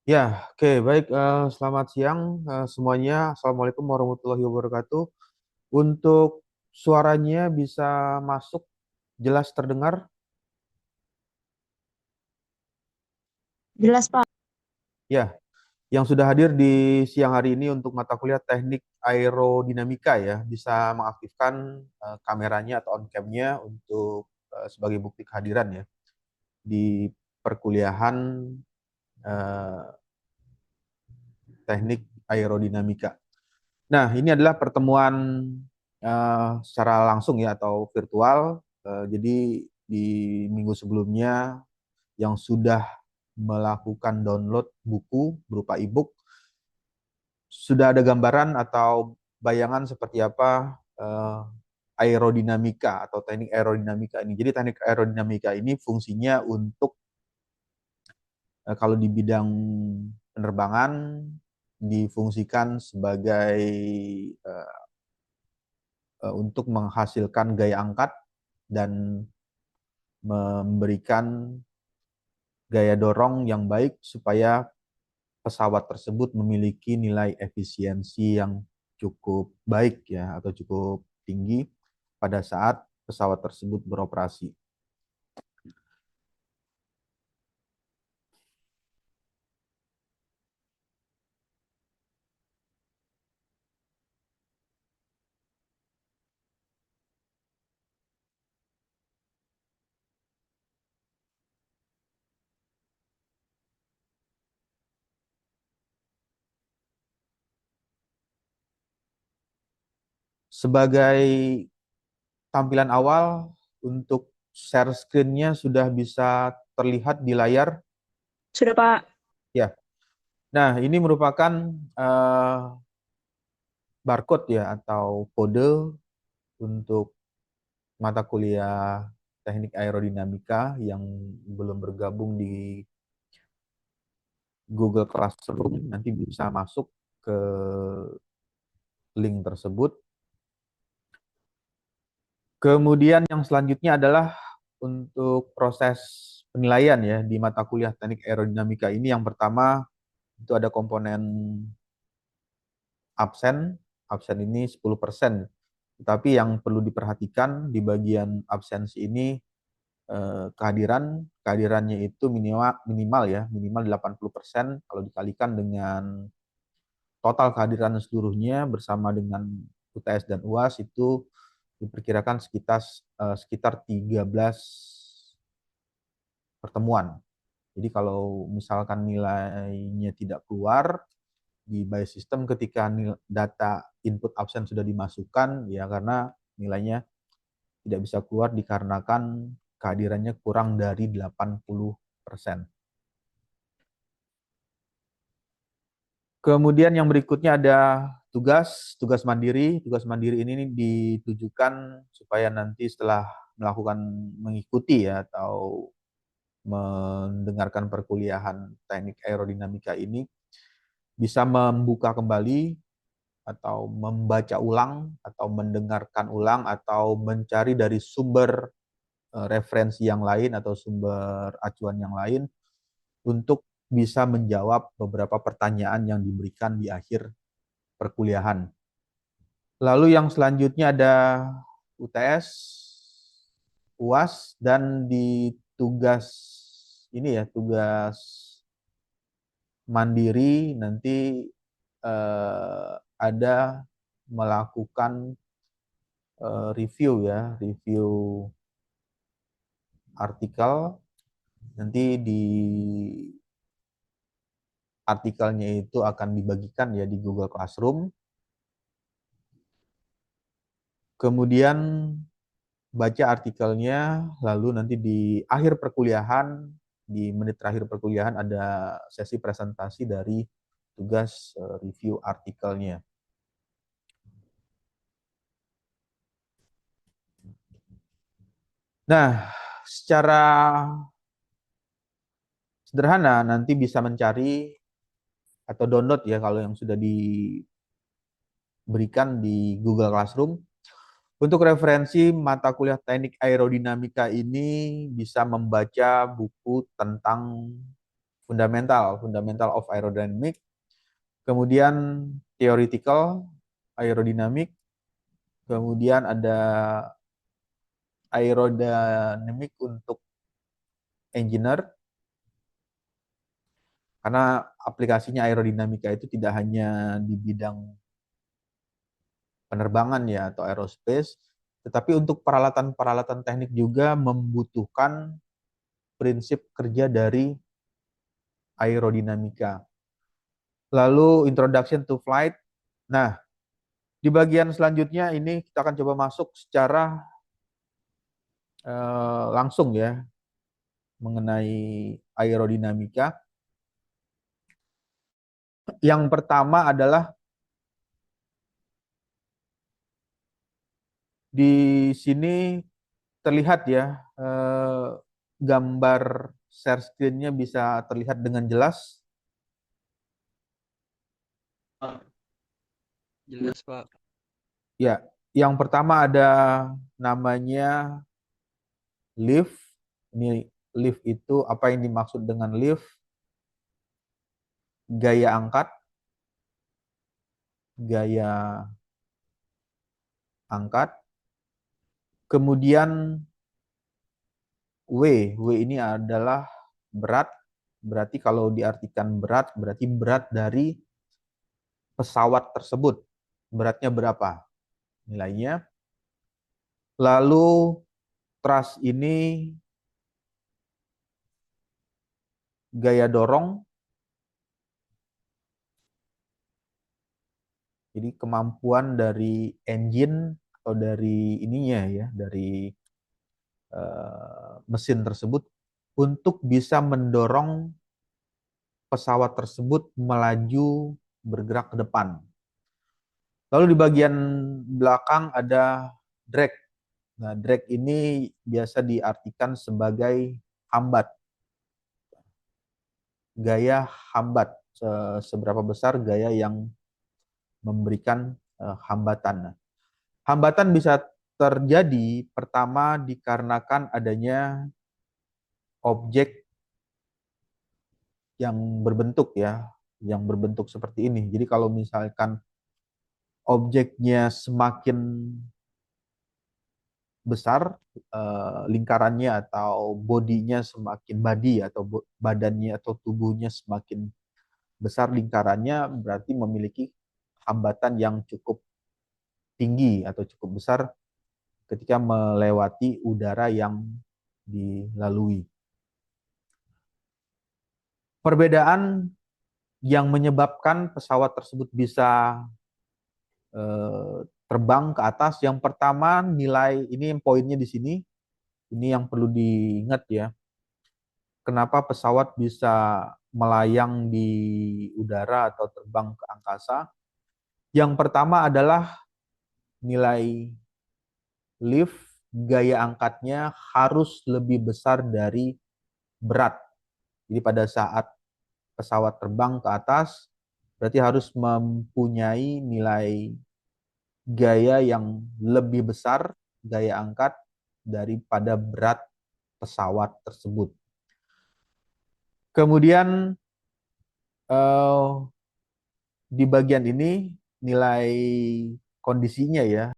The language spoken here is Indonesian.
Ya, oke, baik. Selamat siang semuanya. Assalamualaikum warahmatullahi wabarakatuh. Untuk suaranya bisa masuk jelas terdengar? Jelas, Pak. Ya, yang sudah hadir di siang hari ini untuk mata kuliah teknik aerodinamika ya, bisa mengaktifkan kameranya atau on cam-nya untuk sebagai bukti kehadiran ya di perkuliahan eh, teknik aerodinamika. Nah, ini adalah pertemuan secara langsung ya atau virtual. Jadi di minggu sebelumnya yang sudah melakukan download buku berupa e-book sudah ada gambaran atau bayangan seperti apa aerodinamika atau teknik aerodinamika ini. Jadi teknik aerodinamika ini fungsinya untuk kalau di bidang penerbangan difungsikan sebagai uh, untuk menghasilkan gaya angkat dan memberikan gaya dorong yang baik supaya pesawat tersebut memiliki nilai efisiensi yang cukup baik ya atau cukup tinggi pada saat pesawat tersebut beroperasi. Sebagai tampilan awal untuk share screen-nya sudah bisa terlihat di layar Sudah, Pak. ya. Nah, ini merupakan uh, barcode ya atau kode untuk mata kuliah teknik aerodinamika yang belum bergabung di Google Classroom nanti bisa masuk ke link tersebut. Kemudian yang selanjutnya adalah untuk proses penilaian ya di mata kuliah teknik aerodinamika ini. Yang pertama itu ada komponen absen. Absen ini 10%. Tetapi yang perlu diperhatikan di bagian absensi ini kehadirannya itu minimal ya, minimal 80% kalau dikalikan dengan total kehadiran seluruhnya bersama dengan UTS dan UAS itu diperkirakan sekitar 13 pertemuan. Jadi kalau misalkan nilainya tidak keluar di by system ketika data input absen sudah dimasukkan ya karena nilainya tidak bisa keluar dikarenakan kehadirannya kurang dari 80%. Kemudian yang berikutnya ada tugas mandiri. Tugas mandiri ini ditujukan supaya nanti setelah mengikuti ya atau mendengarkan perkuliahan teknik aerodinamika ini bisa membuka kembali atau membaca ulang atau mendengarkan ulang atau mencari dari sumber referensi yang lain atau sumber acuan yang lain untuk bisa menjawab beberapa pertanyaan yang diberikan di akhir perkuliahan. Lalu yang selanjutnya ada UTS, UAS, dan di tugas ini ya, tugas mandiri nanti ada melakukan review ya, review artikel. Nanti di artikelnya itu akan dibagikan ya di Google Classroom. Kemudian baca artikelnya, lalu nanti di akhir perkuliahan, di menit terakhir perkuliahan ada sesi presentasi dari tugas review artikelnya. Nah, secara sederhana nanti bisa mencari atau download ya kalau yang sudah diberikan di Google Classroom. Untuk referensi mata kuliah teknik aerodinamika ini bisa membaca buku tentang fundamental of aerodynamic, kemudian theoretical aerodynamic, kemudian ada aerodynamic untuk engineer, karena aplikasinya aerodinamika itu tidak hanya di bidang penerbangan ya atau aerospace, tetapi untuk peralatan-peralatan teknik juga membutuhkan prinsip kerja dari aerodinamika. Lalu introduction to flight. Nah, di bagian selanjutnya ini kita akan coba masuk secara langsung ya mengenai aerodinamika. Yang pertama adalah di sini terlihat ya gambar share screen-nya bisa terlihat dengan jelas. Jelas, Pak. Ya, yang pertama ada namanya lift. Ini lift itu apa yang dimaksud dengan lift? Gaya angkat. Gaya angkat. Kemudian W. W ini adalah berat. Berarti kalau diartikan berat, berarti berat dari pesawat tersebut. Beratnya berapa nilainya. Lalu thrust ini gaya dorong. Jadi kemampuan dari engine atau dari ininya ya, dari mesin tersebut untuk bisa mendorong pesawat tersebut melaju bergerak ke depan. Lalu di bagian belakang ada drag. Nah, drag ini biasa diartikan sebagai hambat. Gaya hambat, seberapa besar gaya yang memberikan hambatan. Hambatan bisa terjadi pertama dikarenakan adanya objek yang berbentuk ya, yang berbentuk seperti ini. Jadi kalau misalkan objeknya semakin besar lingkarannya atau bodinya semakin atau badannya atau tubuhnya semakin besar lingkarannya, berarti memiliki hambatan yang cukup tinggi atau cukup besar ketika melewati udara yang dilalui. Perbedaan yang menyebabkan pesawat tersebut bisa terbang ke atas, yang pertama nilai, ini poinnya di sini, ini yang perlu diingat ya. Kenapa pesawat bisa melayang di udara atau terbang ke angkasa? Yang pertama adalah nilai lift, gaya angkatnya harus lebih besar dari berat. Jadi pada saat pesawat terbang ke atas, berarti harus mempunyai nilai gaya yang lebih besar, gaya angkat, daripada berat pesawat tersebut. Kemudian di bagian ini nilai kondisinya ya,